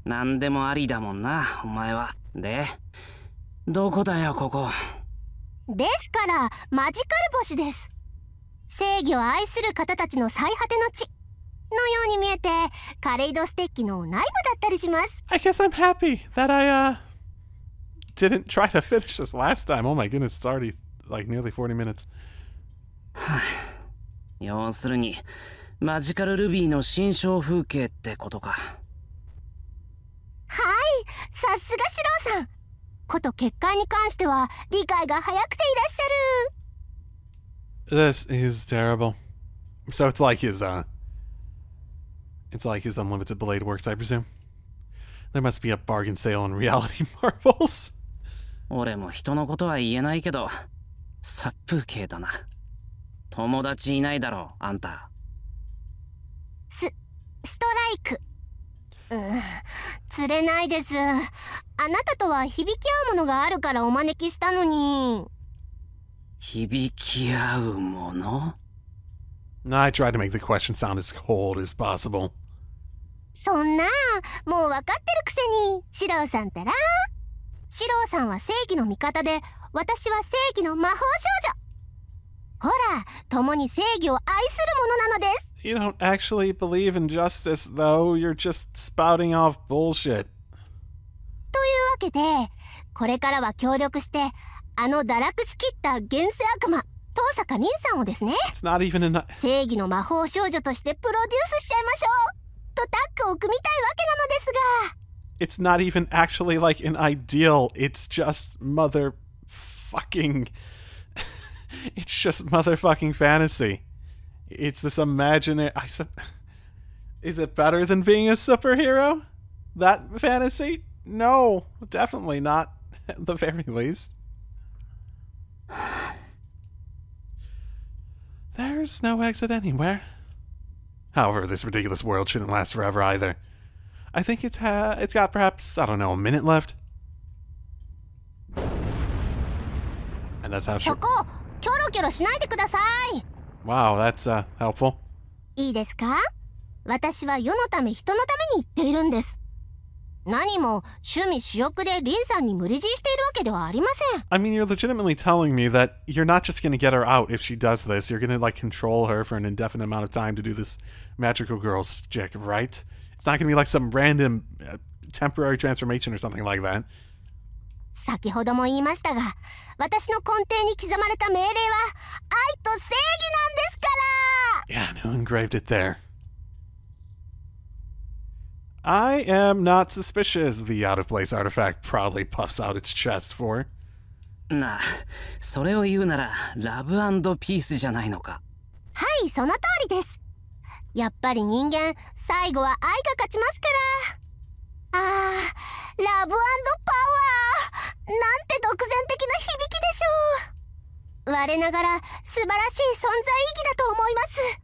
何でもありだもんな、お前は。で、どこだよここ。ですからマジカル星です。正義を愛する方たちの最果ての地のように見えて、カレイドステッキの内部だったりします。 I guess I'm happy that I didn't try to finish this last time. Oh my goodness, it's already like nearly 40 minutes. 要するにマジカルルビーの心象風景ってことか。はい、さすがシローさん。こと結界に関しては理解が早くていらっしゃる。 This is terrible. So it's like his unlimited blade works, I presume. There must be a bargain sale in reality marbles. 俺も人のことは言えないけど、殺風景だな。友達いないだろう、あんた。ストライク。釣れないです。あなたとは響き合うものがあるからお招きしたのに。響き合うもの？ I tried to make the question sound as cold as possible. そんな、もう分かってるくせに、シローさんったら。シローさんは正義の味方で、私は正義の魔法少女。ほら、共に正義を愛するものなのです。You don't actually believe in justice, though. You're just spouting off bullshit. というわけで、これからは協力して、あの堕落しきった現世悪魔、東坂凛さんをですね。 It's not even enough. 正義の魔法少女としてプロデュースしちゃいましょうとタッグを組みたいわけなのですが。It's not even actually like an ideal. It's just motherfucking... It's just motherfucking fantasy. It's this imaginary... Is it better than being a superhero? That fantasy? No, definitely not, at the very least. There's no exit anywhere. However, this ridiculous world shouldn't last forever either. I think it's got perhaps, I don't know, a minute left. And that's how... そこキョロキョロしないでください。 Wow, that's helpful. いいですか？私は世のため人のために言っているんです。何も趣味私欲でリンさんに無理強いしているわけではありません。 I mean, you're legitimately telling me that you're not just gonna get her out if she does this. You're gonna, like, control her for an indefinite amount of time to do this magical girl stick, right? It's not gonna be like some random temporary transformation or something like that. 先ほども言いましたが、私の根底に刻まれた命令は愛と正義なんですから。 Yeah, no, engraved it there. I am not suspicious, the out-of-place artifact proudly puffs out its chest for. なあ、それを言うならラブ&ピースじゃないのか。はい、その通りです。やっぱり人間、最後は愛が勝ちますから。ラブ&パワー、なんて独善的な響きでしょう。我ながら素晴らしい存在意義だと思います。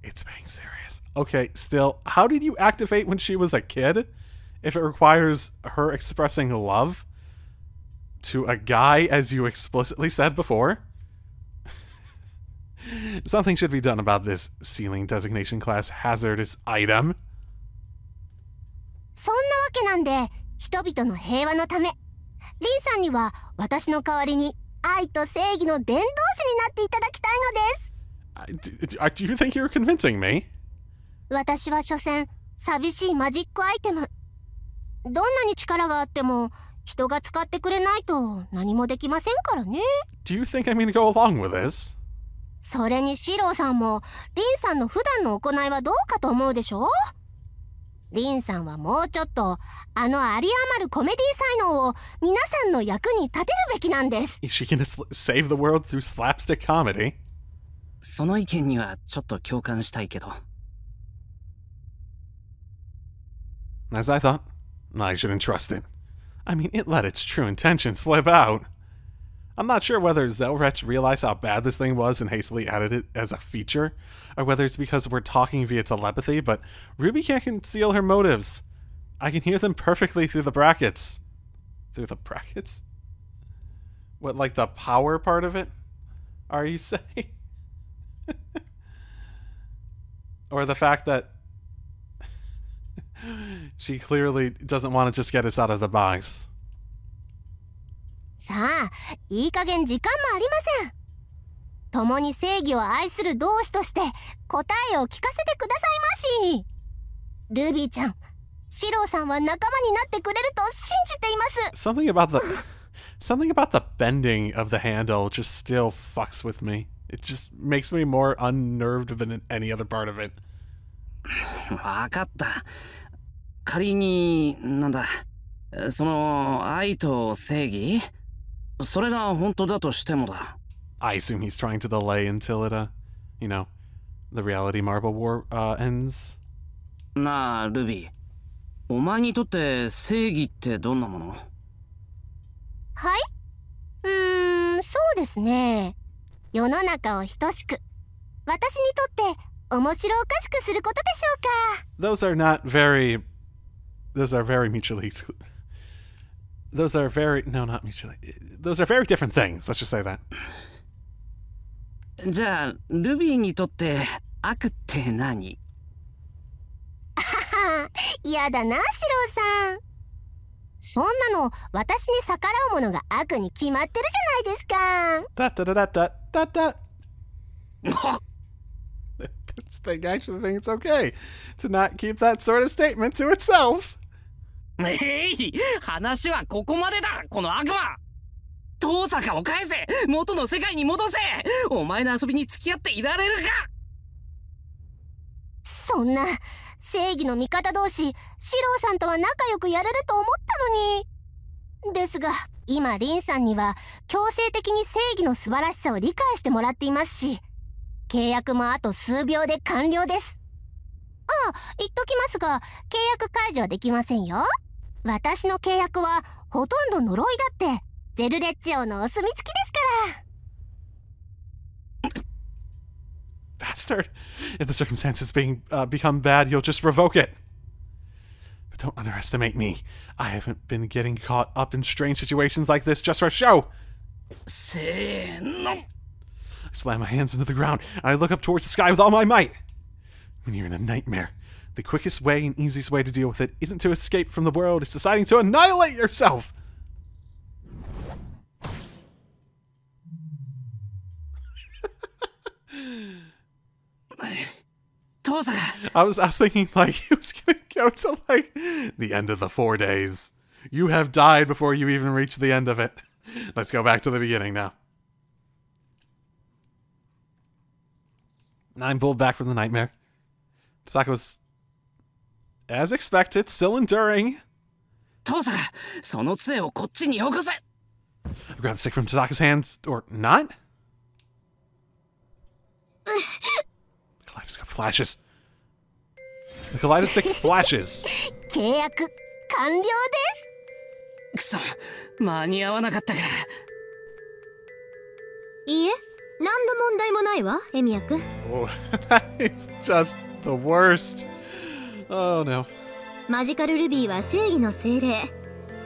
It's being serious. Okay, still, how did you activate when she was a kid? If it requires her expressing love to a guy, as you explicitly said before? Something should be done about this ceiling designation class hazardous item. そんなわけなんで、人々の平和のため、リンさんには私の代わりに愛と正義の伝道師になっていただきたいのです。Do you think you're convincing me? 私は所詮寂しいマジックアイテム。どんなに力があっても人が使ってくれないと何もできませんからね。 Do you think I'm going to go along with this? それにシローさんもリンさんの普段の行いはどうかと思うでしょ。リンさんはもうちょっとあの有り余るコメディ才能を皆さんの役に立てるべきなんです。 Is she going to save the world through slapstick comedy? その意見にはちょっと共感したいけど。As I thought, I shouldn't trust it. I mean, it let its true intention slip out. I'm not sure whether Zelrech realized how bad this thing was and hastily added it as a feature, or whether it's because we're talking via telepathy, but Ruby can't conceal her motives. I can hear them perfectly through the brackets. Through the brackets? What, like the power part of it? Are you saying? Or the fact that she clearly doesn't want to just get us out of the box. さあ、いい加減時間もありません。共に正義を愛する同志として答えを聞かせてくださいまし。ルビーちゃん、シローさんは仲間になってくれると信じています。 Something about the bending of the handle just still fucks with me. It just makes me more unnerved than any other part of it. わかった。仮に、なんだ、その愛と正義？それが本当だとしてもだ。I assume he's trying to delay until it, you know, the reality marble war ends. なあ、ルビー。お前にとって正義ってどんなもの？はい？そうですね。世の中を等しく、私にとって面白おかしくすることでしょうか。Those are very mutually Those are very different things. Let's just say that. じゃあ、ルビーにとって悪って何？やだな、シローさん。そんなの私に逆らうものが悪に決まってるじゃないですか。Da. This thing actually thinks it's okay to not keep that sort of statement to itself. 話はここまでだ、この悪魔。遠坂を返せ、元の世界に戻せ。お前の遊びに付き合っていられるか。そんな正義の味方同士、シローさんとは仲良くやれると思ったのに。ですが今リンさんには強制的に正義の素晴らしさを理解してもらっていますし、契約もあと数秒で完了です。ああ、言っときますが、契約解除はできませんよ。私の契約はほとんど呪いだってゼルレッジ王のお墨付きですから。Bastard. If the circumstances become bad, you'll just revoke it. But don't underestimate me. I haven't been getting caught up in strange situations like this just for show. せーの。 I slam my hands into the ground, and I look up towards the sky with all my might. When you're in a nightmare, the quickest way and easiest way to deal with it isn't to escape from the world, it's deciding to annihilate yourself. I was thinking like he was gonna go to like the end of the 4 days. You have died before you even reach the end of it. Let's go back to the beginning now. I'm pulled back from the nightmare. Tasaka was, as expected, still enduring. I grab the stick from Tasaka's hands, or not? The kaleidoscope flashes. The kaleidoscope flashes. 契約完了です。くそ、間に合わなかったか。いいえ、何の問題もないわ、エミヤ君。Oh, that is just the worst. Oh no. マジカルルビーは正義の精霊。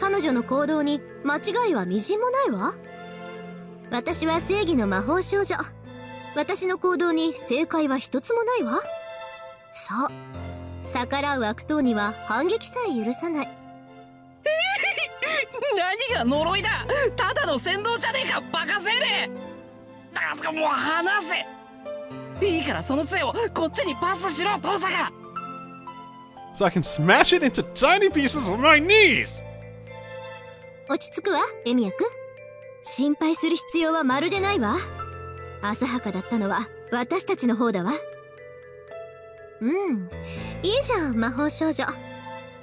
彼女の行動に間違いはみじんもないわ。私は正義の魔法少女。私の行動に正解は一つもないわ。そう。逆らう悪党には反撃さえ許さない。何が呪いだ。ただの先導じゃねえか、バカ青年。もう離せ。いいからその杖をこっちにパスしろ、遠坂。So I can smash it into tiny pieces with my knees. 落ち着くわ、エミヤ君。心配する必要はまるでないわ。浅はかだったのは私たちの方だわ。いいじゃん、魔法少女。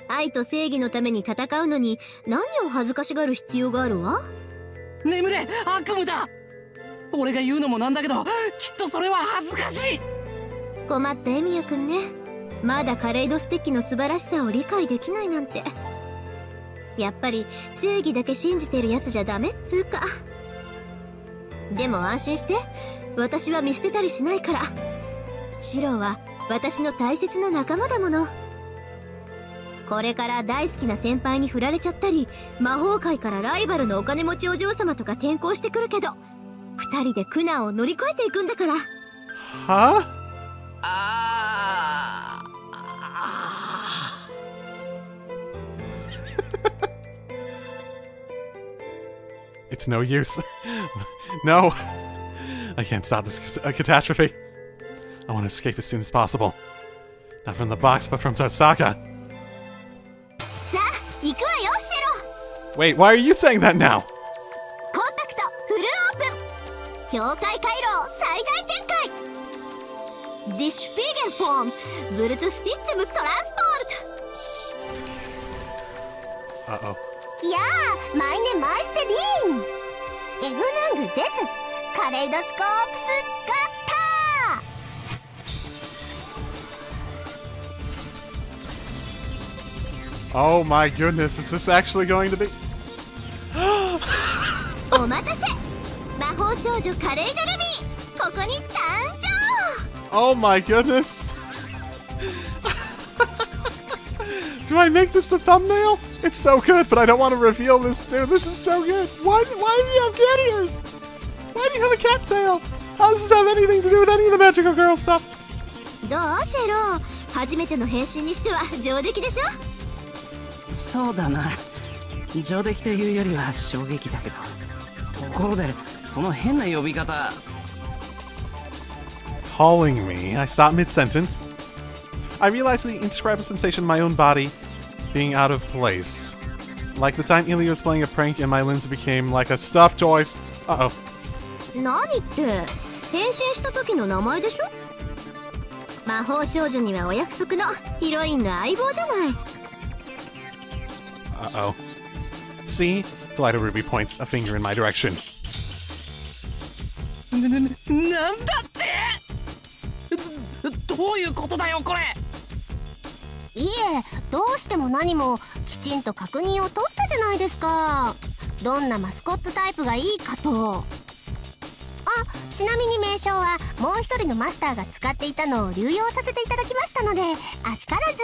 愛と正義のために戦うのに何を恥ずかしがる必要があるわ。眠れ、悪夢だ。俺が言うのもなんだけど、きっとそれは恥ずかしい。困ったエミヤ君ね。まだカレイドステッキの素晴らしさを理解できないなんて。やっぱり正義だけ信じてるやつじゃダメっつうか。でも安心して、私は見捨てたりしないから。シローは私の大切な仲間だもの。これから大好きな先輩に振られちゃったり、魔法界からライバルのお金持ちお嬢様とか転校してくるけど、二人で苦難を乗り越えていくんだから。Huh? It's no use. No. I can't stop this catastrophe. I want to escape as soon as possible. Not from the box, but from Tasaka. さあ、行くわよ、シロ。 Wait, why are you saying that now? コンタクトフルオープン。境界回廊最大展開。ディシュピーゲンフォームブルトスティッツムトランスポート。Uh-oh. いやー、マイネマイステリーン。エフナングです。カレイドスコープスガッター。 Oh my goodness, is this actually going to be? お待たせ。魔法少女カレイドルビー、ここに誕生。 Oh my goodness. Do I make this the thumbnail? It's so good, but I don't want to reveal this too. This is so good. Why do you have cat ears? Why do you have a cat tail? How does this have anything to do with any of the Magical Girl stuff? どうシェロー、初めての変身にしては上出来でしょ。そうだな。上出来というよりは衝撃だけど。ところで、その変な呼び方。Calling me, I stop mid-sentence. I realize the indescribable sensation in my own body being out of place. Like the time Ilya was playing a prank and my limbs became like a stuffed toys. Uh-oh. 何って変身した時の名前でしょ。魔法少女にはお約束のヒロインの相棒じゃない。Uh-oh. See? Kaleido Ruby points a finger in my direction. なんだって？どういうことだよこれ。いえ、どうしても何もきちんと確認を取ったじゃないですか。どんなマスコットタイプがいいかと。ちなみに名称はもう一人のマスターが使っていたのを流用させていただきましたので、あしからず。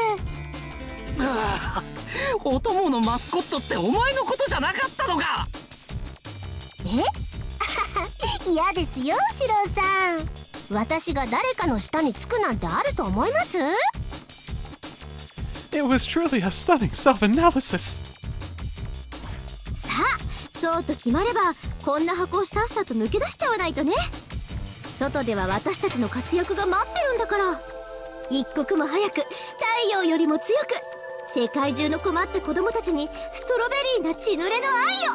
お供のマスコットってお前のことじゃなかったのか。嫌ですよ、シロさん。私が誰かの下につくなんてあると思います？ It was truly a stunning self-analysis. さあ、そうと決まればこんな箱をさっさと抜け出しちゃわないとね。外では私たちの活躍が待ってるんだから。一刻も早く太陽よりも強く世界中の困った子供たちにストロベリーな血濡れの愛を。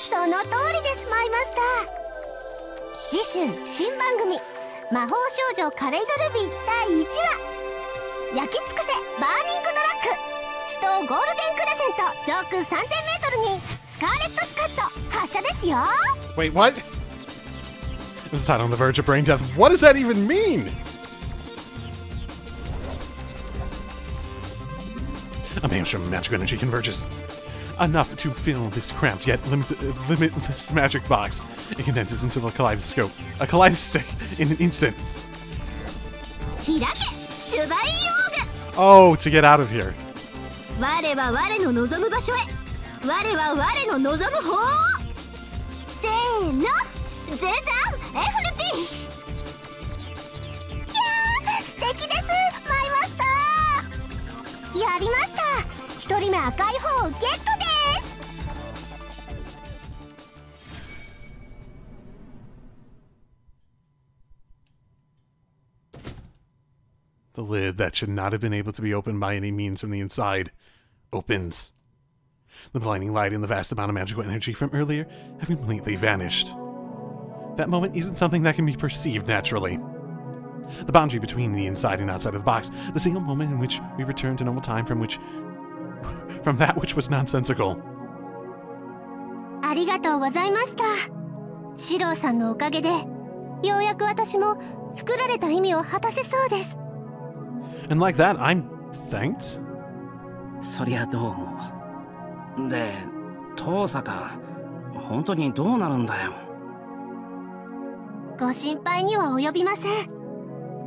その通りです、マイマスター。次週新番組「魔法少女カレイドルビー」第1話。焼き尽くせバーニングドラッグ。死闘ゴールデンクレセント上空 3000m にスカーレットスカット発射ですよ。 Wait, what? Was that on the verge of brain death? What does that even mean? A maelstrom of magical energy converges. Enough to fill this cramped yet limitless magic box. It condenses into the kaleidoscope. A kaleidostic in an instant. 開けシュバインオーグ。 Oh, to get out of here. 我は我の望む場所へ。我は我の望む方。せーの、ゼザン FLP。 キャー、素敵です、マイマスター。やりました。一人目赤い方をゲットです。The lid that should not have been able to be opened by any means from the inside opens. The blinding light and the vast amount of magical energy from earlier have completely vanished. That moment isn't something that can be perceived naturally. The boundary between the inside and outside of the box, the single moment in which we return to normal time from that which was nonsensical. ありがとうございました。シローさんのおかげでようやく私も作られた意味を果たせそうです。 And like that, I'm thanked? そりゃどうも。で、遠坂、本当にどうなるんだよ。ご心配には及びません。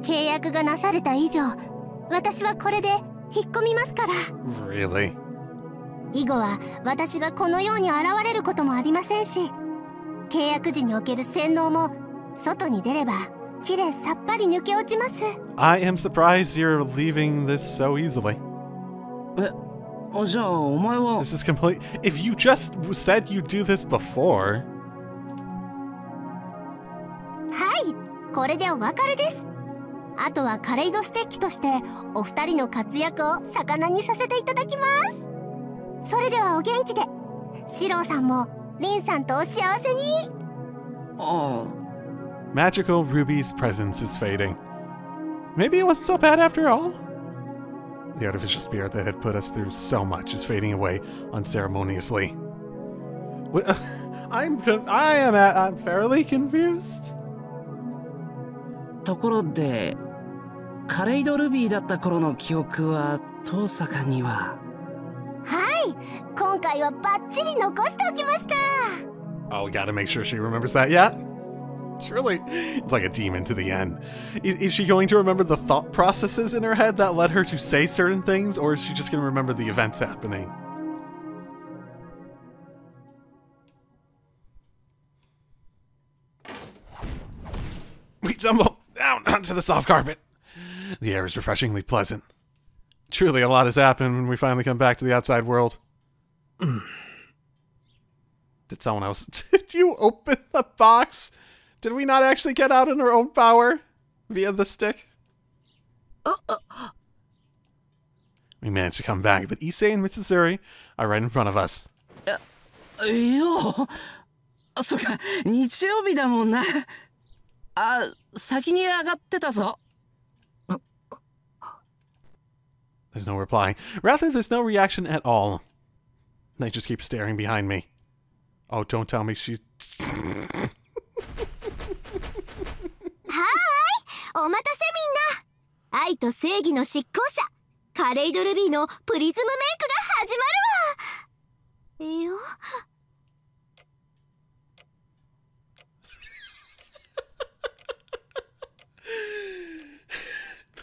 契約がなされた以上、私はこれで引っ込みますから。Really? 以後は私がこのように現れることもありませんし、契約時における洗脳も外に出ればきれいさっぱり抜け落ちます。I am surprised you're leaving this so easily. じゃあお前は。 This is complete. If you just said you'd do this before. はい、これでお別れです。あとはカレイドステッキとしてお二人の活躍を魚にさせていただきます。それではお元気で。シローさんもリンさんとお幸せに。ああ。 Magical Ruby's presence is fading. Maybe it wasn't so bad after all. The artificial spirit that had put us through so much is fading away unceremoniously. I'm fairly confused. ところで、カレイドルビーだった頃の記憶は遠坂には。はい、今回はバッチリ残しておきました。 Oh, we gotta make sure she remembers that. Yeah. Surely. It's like a demon to the end. Is she going to remember the thought processes in her head that led her to say certain things, or is she just going to remember the events happening? We tumble down onto the soft carpet. The air is refreshingly pleasant. Truly, a lot has happened when we finally come back to the outside world. Did someone else... Did you open the box? Did we not actually get out in our own power? Via the stick? We managed to come back, but Issei and Mitsuzuri are right in front of us. よう、そっか、日曜日だもんな。あ、先に上がってたぞ。There's no reply. Rather, there's no reaction at all. They just keep staring behind me. Oh, don't tell me she's... はーい、お待たせみんな。愛と正義の執行者、カレイドルビーのプリズムメイクが始まるわ。よ。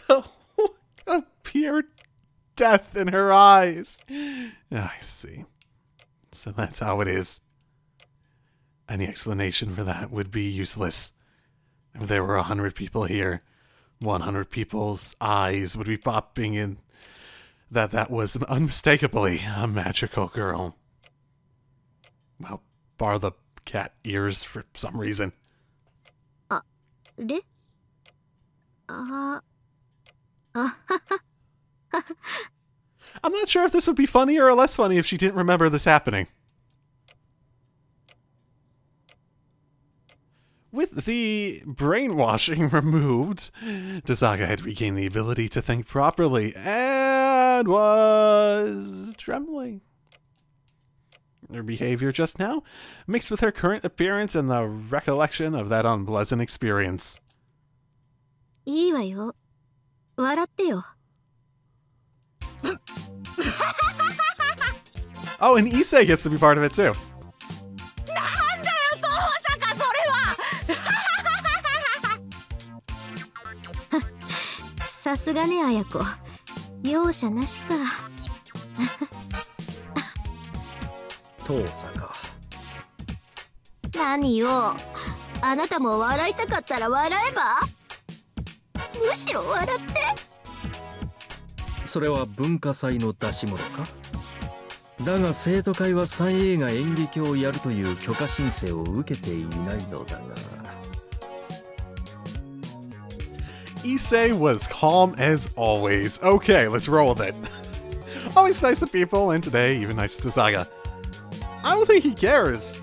The look of pure death in her eyes. I see. So that's how it is. Any explanation for that would be useless. If there were 100 people here, 100 people's eyes would be popping in that was unmistakably a magical girl. Well, bar the cat ears for some reason. あれ？あは I'm not sure if this would be funnier or less funny if she didn't remember this happening. With the brainwashing removed, Tozaka had regained the ability to think properly and was trembling. Her behavior just now, mixed with her current appearance and the recollection of that unpleasant experience. いいわよ。笑ってよ。Oh, and Issei gets to be part of it too. なんだよ、東坂それは。さすがね、綾子。容赦なしか。東坂。何よ。あなたも笑いたかったら笑えば？むしろ笑って。それは文化祭の出し物か？だが生徒会は三映画演劇をやるという許可申請を受けていないのだが。Issei was calm as always. Okay, let's roll with it. Always nice to people, and today even nice to Tozaka. I don't think he cares.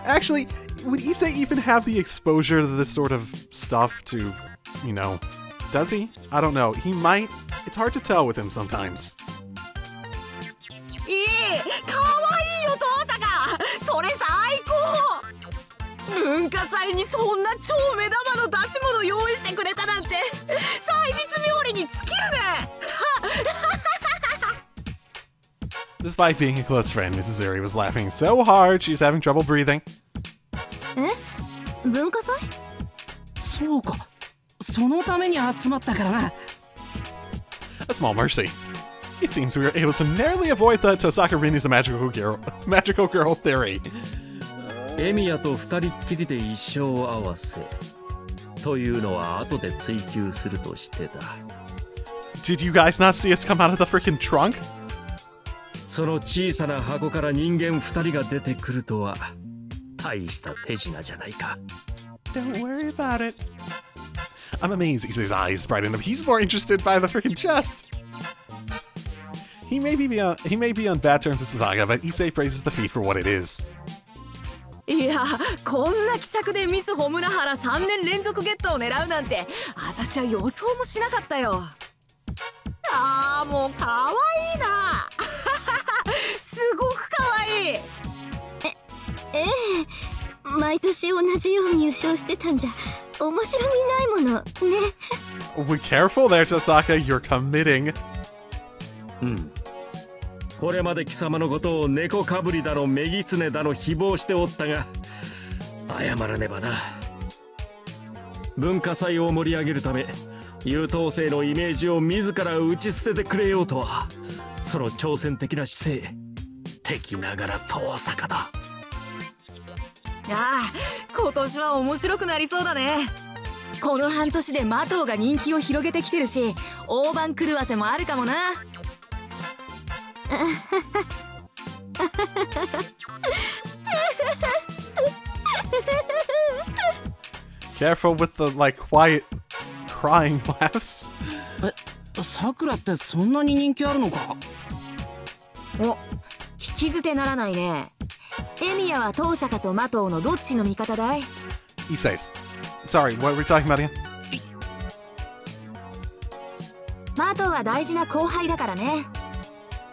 Actually, would Issei even have the exposure to this sort of stuff to, you know, does he? I don't know. He might. It's hard to tell with him sometimes. いい、かわいいよ、東坂。それ最高。文化祭にそんな超目玉の出し物用意してくれたなんて、祭日冥利に尽きるね。Despite being a close friend, Mitsuzuri was laughing so hard she's having trouble breathing. え？文化祭？そうか。そのために集まったからな。A small mercy. It seems we were able to narrowly avoid the Tozaka Rin is a magical girl theory. エミヤと二人っきりで一生を合わせというのは後で追求するとしてだ。Did you guys not see us come out of the freaking trunk? その小さな箱から人間二人が出てくるとは大した手品じゃないか。Don't worry about it. I'm amazed Issei's eyes brighten up. He's more interested by the freaking chest. He may be on bad terms with Tozaka, but Issei praises the feat for what it is. いや、こんな奇策でミスホムラハラ3年連続ゲットを狙うなんて私は予想もしなかったよ。あー、もうかわいいな。すごくかわいい。ええ、毎年同じように優勝してたんじゃ面白みないものね。Be careful there, Tozaka. You're committing. うん。これまで貴様のことを猫かぶりだのメギツネだの誹謗しておったが謝らねばな。文化祭を盛り上げるため優等生のイメージを自ら打ち捨ててくれようとはその挑戦的な姿勢敵ながら遠坂だ。ああ、今年は面白くなりそうだね。この半年でマトウが人気を広げてきてるし大盤狂わせもあるかもな。Careful with the, like, quiet crying laughs. さくらってそんなに人気あるのか？お、聞き捨てならないね。エミヤは遠坂とマトウのどっちの味方だい？ He says. Sorry, what were we talking about again? マトウは大事な後輩だからね。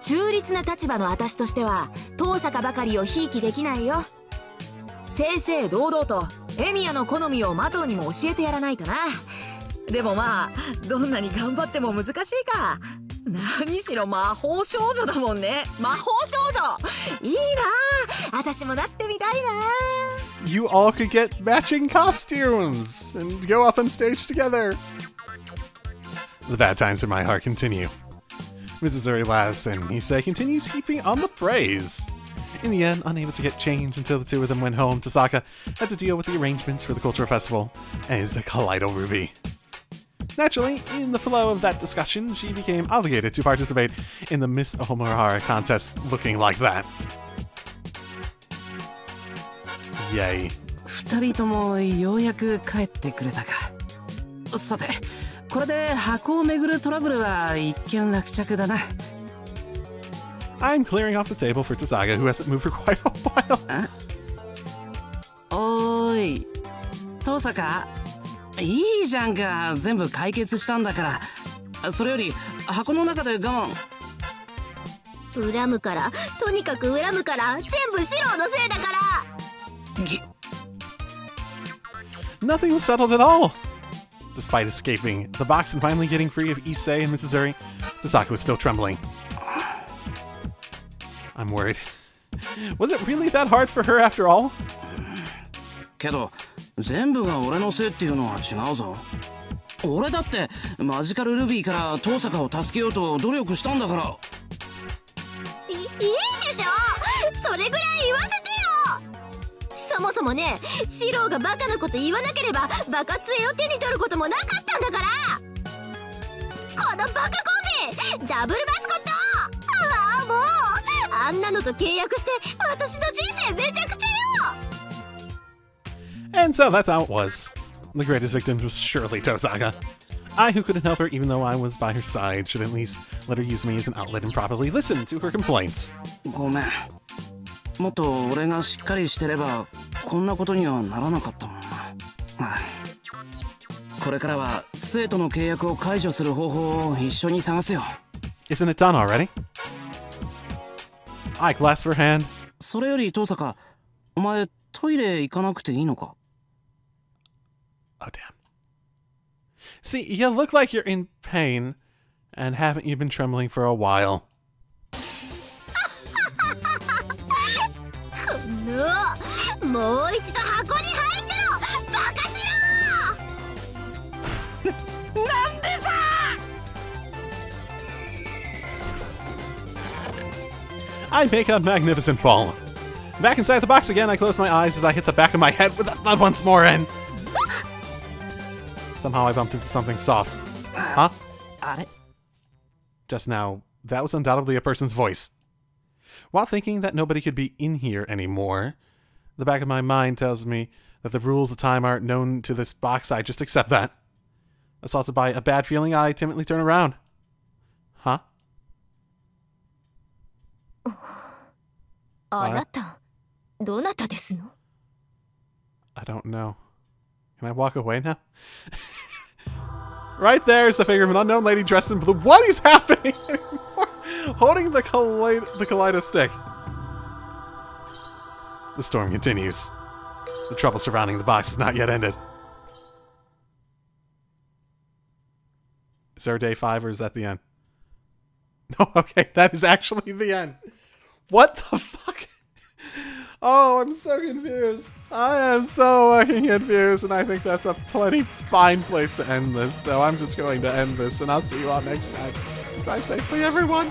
中立な立場の私としては遠坂ばかりをひいきできないよ。正々堂々とエミヤの好みをマトウにも教えてやらないとな。でもまあどんなに頑張っても難しいか。何しろ魔法少女だもんね。魔法少女いいな。私もなってみたいな。 You all could get matching costumes and go up on stage together. The bad times in my heart continue. Mrs. Uri laughs and Issei continues heaping on the praise. In the end, unable to get change until the two of them went home, Tosaka had to deal with the arrangements for the cultural festival as a Kaleido Ruby. Naturally, in the flow of that discussion, she became obligated to participate in the Miss Ohomurahara contest looking like that. Yay. 二人ともようやく帰ってくれたか。さて、これで箱を巡るトラブルは一見落着だな。I'm clearing off the table for Tosaka, who hasn't moved for quite a while. おーい、遠坂、いいじゃんか。全部解決したんだから。それより箱の中で我慢。恨むから、とにかく恨むから、全部シローのせいだから。Nothing was settled at all. Despite escaping the box and finally getting free of Issei and Mrs. Uri, Tosaka was still trembling. I'm worried. Was it really that hard for her after all? けど全部が俺のせいっていうのは違うぞ。俺だってマジカルルビーから遠坂を助けようと努力したんだから。いいでしょ、それぐらい言わせてよ。そもそもね、シローがバカなこと言わなければバカ杖を手に取ることもなかったんだから。このバカコンビ、ダブルマスコット。ああ、もうあんなのと契約して私の人生めちゃくちゃよ。 And so that's how it was. The greatest victim was surely Tosaka. I, who couldn't help her even though I was by her side, should at least let her use me as an outlet and properly listen to her complaints. ごめん。もっと俺がしっかりしてればこんなことにはならなかったもんな。これからは生徒の契約を解除する方法を一緒に探すよ。 Isn't it done already? I clasp her hand. それより遠坂、お前トイレ行かなくていいのか？ Oh, damn. See, you look like you're in pain, and haven't you been trembling for a while? もう一度箱に入ってろ、バカしろ。なんでさ。 I make a magnificent fall. Back inside the box again, I close my eyes as I hit the back of my head with the thud once more and... Somehow I bumped into something soft. Huh? Just now, that was undoubtedly a person's voice. While thinking that nobody could be in here anymore, the back of my mind tells me that the rules of time aren't known to this box. I just accept that. Assaulted by a bad feeling, I timidly turn around. Huh? あなた、どなたですの? I don't know. Can I walk away now? Right there is the figure of an unknown lady dressed in blue. What is happening anymore? Holding the Kaleido stick. The storm continues. The trouble surrounding the box has not yet ended. Is there a day 5 or is that the end? No, okay, that is actually the end. What the fuck? Oh, I'm so confused. I am so fucking confused, and I think that's a plenty fine place to end this. So I'm just going to end this, and I'll see you all next time. Drive safely, everyone.